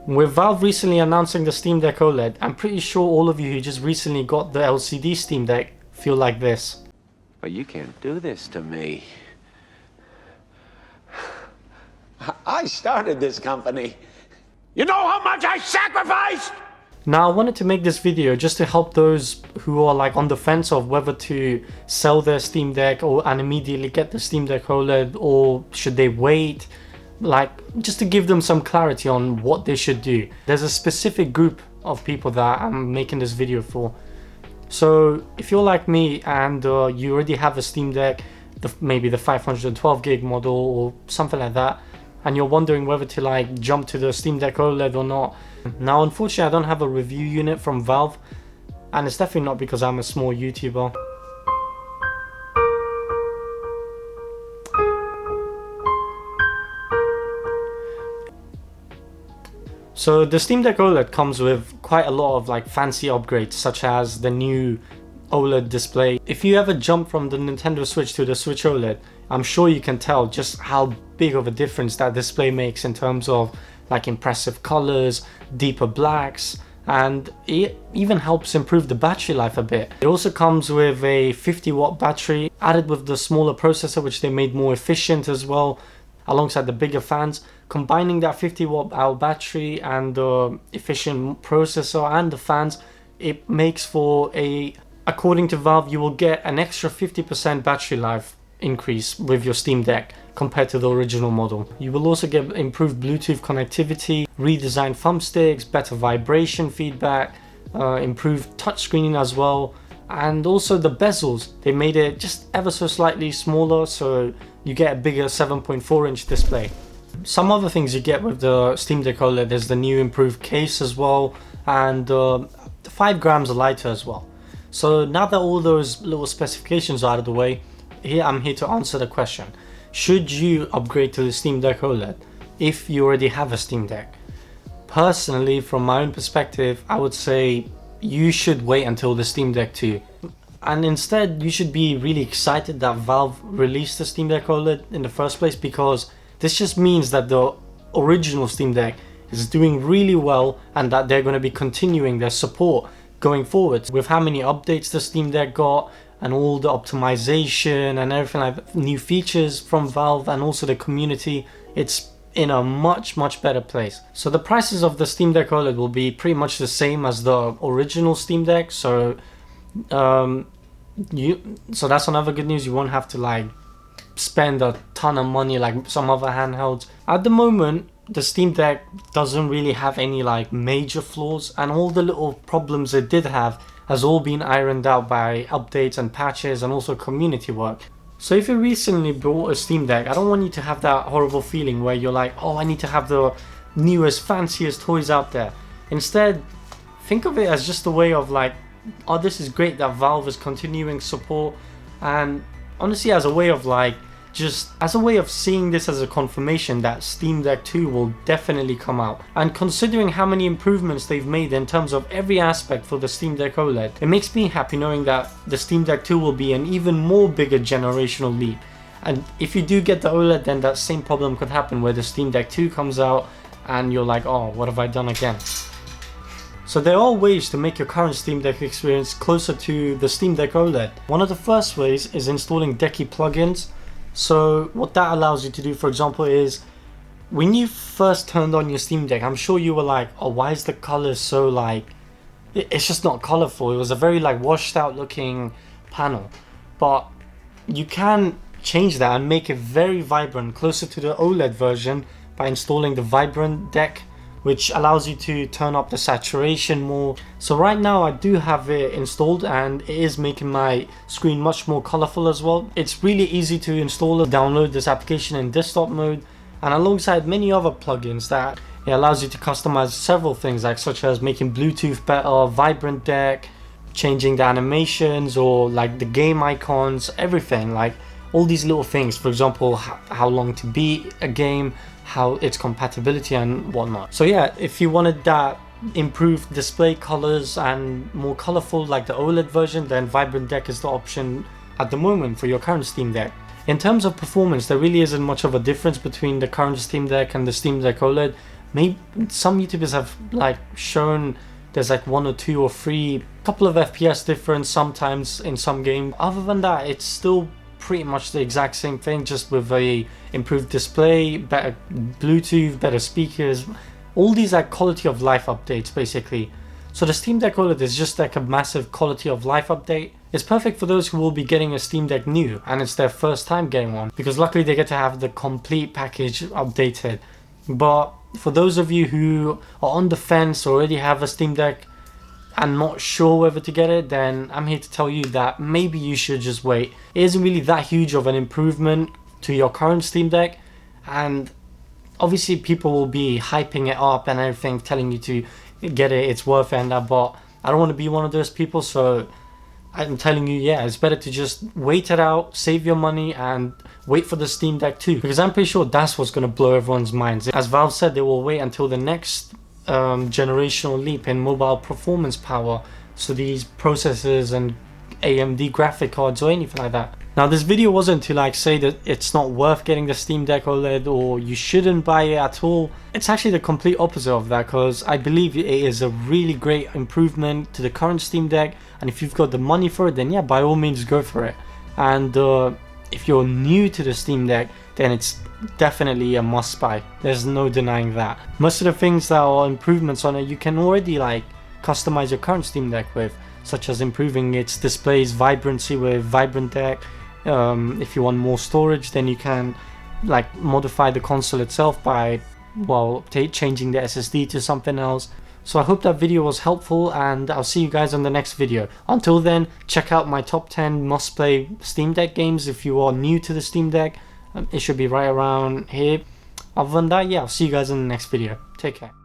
With Valve recently announcing the Steam Deck OLED, I'm pretty sure all of you who just recently got the LCD Steam Deck feel like this. But you can't do this to me. I started this company. You know how much I sacrificed? Now I wanted to make this video just to help those who are like on the fence of whether to sell their Steam Deck and immediately get the Steam Deck OLED, or should they wait, like just to give them some clarity on what they should do. There's a specific group of people that I'm making this video for. So if you're like me and you already have a Steam Deck, maybe the 512 gig model or something like that, and you're wondering whether to like jump to the Steam Deck OLED or not. Now unfortunately I don't have a review unit from Valve, and it's definitely not because I'm a small YouTuber. So the Steam Deck OLED comes with quite a lot of like fancy upgrades, such as the new OLED display. If you ever jump from the Nintendo Switch to the Switch OLED, I'm sure you can tell just how big of a difference that display makes in terms of like impressive colors, deeper blacks, and it even helps improve the battery life a bit. It also comes with a 50-watt battery added with the smaller processor, which they made more efficient as well, alongside the bigger fans. Combining that 50-watt-hour battery and the efficient processor and the fans, it makes for according to Valve, you will get an extra 50% battery life increase with your Steam Deck compared to the original model. You will also get improved Bluetooth connectivity, redesigned thumbsticks, better vibration feedback, improved touchscreen as well, and also the bezels. They made it just ever so slightly smaller, so you get a bigger 7.4-inch display. Some other things you get with the Steam Deck OLED is the new improved case as well, and 5 grams lighter as well. So now that all those little specifications are out of the way, I'm here to answer the question. Should you upgrade to the Steam Deck OLED if you already have a Steam Deck? Personally, from my own perspective, I would say you should wait until the Steam Deck 2. And instead, you should be really excited that Valve released the Steam Deck OLED in the first place, because this just means that the original Steam Deck is doing really well and that they're going to be continuing their support going forward. With how many updates the Steam Deck got and all the optimization and everything, like new features from Valve and also the community, it's in a much better place. So the prices of the Steam Deck OLED will be pretty much the same as the original Steam Deck. So so that's another good news. You won't have to like spend a ton of money like some other handhelds. At the moment, the Steam Deck doesn't really have any like major flaws, and all the little problems it did have has all been ironed out by updates and patches and also community work. So if you recently bought a Steam Deck, I don't want you to have that horrible feeling where you're like, oh, I need to have the newest, fanciest toys out there. Instead, think of it as just a way of like, oh, this is great that Valve is continuing support, and honestly as a way of like, just as a way of seeing this as a confirmation that Steam Deck 2 will definitely come out. And considering how many improvements they've made in terms of every aspect for the Steam Deck OLED, it makes me happy knowing that the Steam Deck 2 will be an even more bigger generational leap. And if you do get the OLED, then that same problem could happen where the Steam Deck 2 comes out and you're like, oh, what have I done again? So there are ways to make your current Steam Deck experience closer to the Steam Deck OLED. One of the first ways is installing Decky plugins. So what that allows you to do, for example, is when you first turned on your Steam Deck, I'm sure you were like, oh, why is the color so like, it's just not colorful. It was a very like washed out looking panel. But you can change that and make it very vibrant, closer to the OLED version, by installing the Vibrant deck, which allows you to turn up the saturation more. So right now I do have it installed and it is making my screen much more colorful as well. It's really easy to install and download this application in desktop mode, and alongside many other plugins that it allows you to customize several things, like such as making Bluetooth better, Vibrant deck, changing the animations or like the game icons, everything, like all these little things. For example, how long to beat a game, how its compatibility and whatnot. So yeah, if you wanted that improved display colors and more colorful like the OLED version, then Vibrant deck is the option at the moment for your current Steam Deck. In terms of performance, there really isn't much of a difference between the current Steam Deck and the Steam Deck OLED, Maybe some YouTubers have like shown there's like 1 or 2 or 3 couple of FPS difference sometimes in some games. Other than that, it's still pretty much the exact same thing, just with a improved display, better Bluetooth, better speakers, all these like quality of life updates basically. So the Steam Deck OLED is just like a massive quality of life update. It's perfect for those who will be getting a Steam Deck new and it's their first time getting one, because luckily they get to have the complete package updated. But for those of you who are on the fence, already have a Steam Deck and not sure whether to get it, then I'm here to tell you that maybe you should just wait. It isn't really that huge of an improvement to your current Steam Deck, and obviously people will be hyping it up and everything, telling you to get it, it's worth it and that, but I don't want to be one of those people, so I'm telling you, yeah, it's better to just wait it out, save your money, and wait for the Steam Deck 2, because I'm pretty sure that's what's going to blow everyone's minds. As Valve said, they will wait until the next generational leap in mobile performance power, so these processors and AMD graphic cards or anything like that. Now this video wasn't to like say that it's not worth getting the Steam Deck OLED or you shouldn't buy it at all. It's actually the complete opposite of that, because I believe it is a really great improvement to the current Steam Deck, and if you've got the money for it, then yeah, by all means go for it. And if you're new to the Steam Deck, then it's definitely a must buy. There's no denying that. Most of the things that are improvements on it, you can already like customize your current Steam Deck with, such as improving its display's vibrancy with Vibrant Deck. If you want more storage, then you can like modify the console itself by, well, changing the SSD to something else. So I hope that video was helpful, and I'll see you guys on the next video. Until then, check out my top 10 must play Steam Deck games if you are new to the Steam Deck. It should be right around here. Other than that, yeah, I'll see you guys in the next video. Take care.